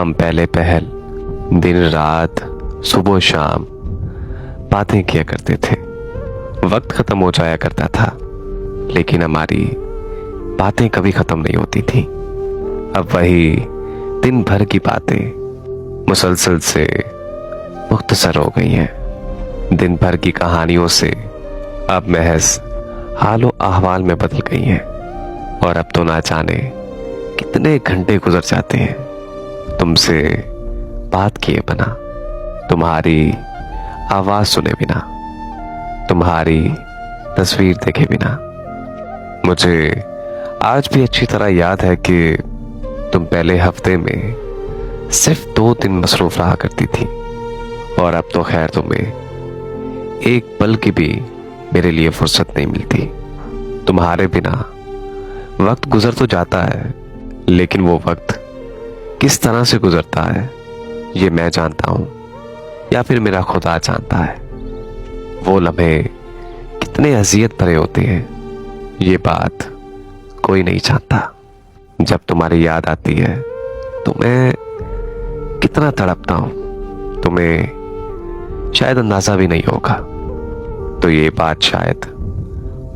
हम पहले पहल दिन रात सुबह शाम बातें किया करते थे। वक्त खत्म हो जाया करता था, लेकिन हमारी बातें कभी खत्म नहीं होती थी। अब वही दिन भर की बातें मुसलसल से मुख्तसर हो गई हैं। दिन भर की कहानियों से अब महज हालो अहवाल में बदल गई हैं। और अब तो ना जाने कितने घंटे गुजर जाते हैं तुमसे बात किए बिना, तुम्हारी आवाज सुने बिना, तुम्हारी तस्वीर देखे बिना। मुझे आज भी अच्छी तरह याद है कि तुम पहले हफ्ते में सिर्फ 2 दिन मसरूफ रहा करती थी, और अब तो खैर तुम्हें एक पल की भी मेरे लिए फुर्सत नहीं मिलती। तुम्हारे बिना वक्त गुजर तो जाता है, लेकिन वो वक्त किस तरह से गुजरता है ये मैं जानता हूं, या फिर मेरा खुदा जानता है। वो लम्हे कितने अजियत भरे होते हैं, ये बात कोई नहीं जानता। जब तुम्हारी याद आती है तो मैं कितना तड़पता हूं, तुम्हें शायद अंदाजा भी नहीं होगा। तो ये बात शायद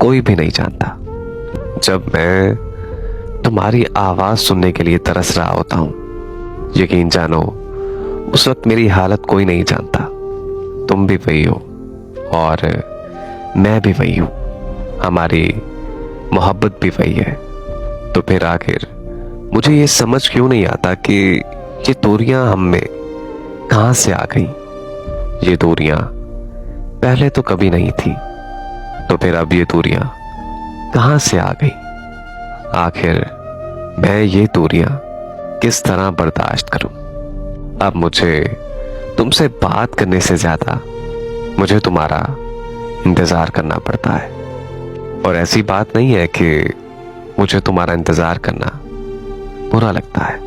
कोई भी नहीं जानता। जब मैं तुम्हारी आवाज सुनने के लिए तरस रहा होता हूं, यकीन जानो उस वक्त मेरी हालत कोई नहीं जानता। तुम भी वही हो और मैं भी वही हूं, हमारी मोहब्बत भी वही है। तो फिर आखिर मुझे ये समझ क्यों नहीं आता कि ये दूरियां हम में कहां से आ गई। ये दूरियां पहले तो कभी नहीं थी, तो फिर अब ये दूरियां कहां से आ गई। आखिर मैं ये दूरियां किस तरह बर्दाश्त करूं। अब मुझे तुमसे बात करने से ज्यादा मुझे तुम्हारा इंतजार करना पड़ता है। और ऐसी बात नहीं है कि मुझे तुम्हारा इंतजार करना बुरा लगता है,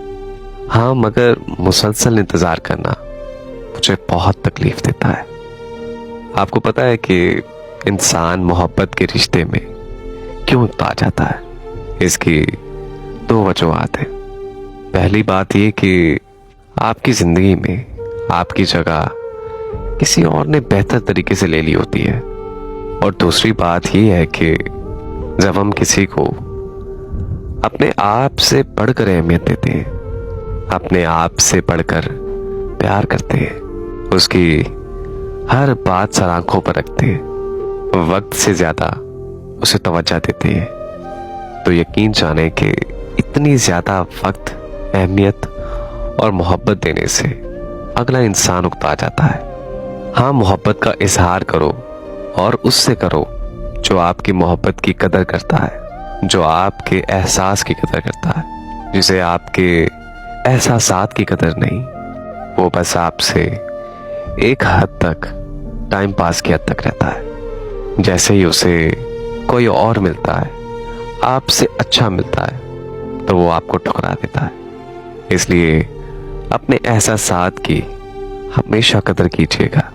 हाँ, मगर मुसलसल इंतजार करना मुझे बहुत तकलीफ देता है। आपको पता है कि इंसान मोहब्बत के रिश्ते में क्यों उकता जाता है? इसकी 2 वजूहात हैं। पहली बात ये कि आपकी जिंदगी में आपकी जगह किसी और ने बेहतर तरीके से ले ली होती है। और दूसरी बात ये है कि जब हम किसी को अपने आप से बढ़कर अहमियत देते हैं, अपने आप से बढ़कर प्यार करते हैं, उसकी हर बात सर आंखों पर रखते हैं, वक्त से ज्यादा उसे तवज्जो देते हैं, तो यकीन जाने कि इतनी ज्यादा वक्त, अहमियत और मोहब्बत देने से अगला इंसान उकता जाता है। हाँ, मोहब्बत का इजहार करो और उससे करो जो आपकी मोहब्बत की कदर करता है, जो आपके एहसास की कदर करता है, जिसे आपके एहसासात की कदर नहीं, वो बस आपसे एक हद तक, टाइम पास की हद तक रहता है। जैसे ही उसे कोई और मिलता है, आपसे अच्छा मिलता है, तो वो आपको ठुकरा देता है। इसलिए अपने एहसासात की हमेशा कदर कीजिएगा।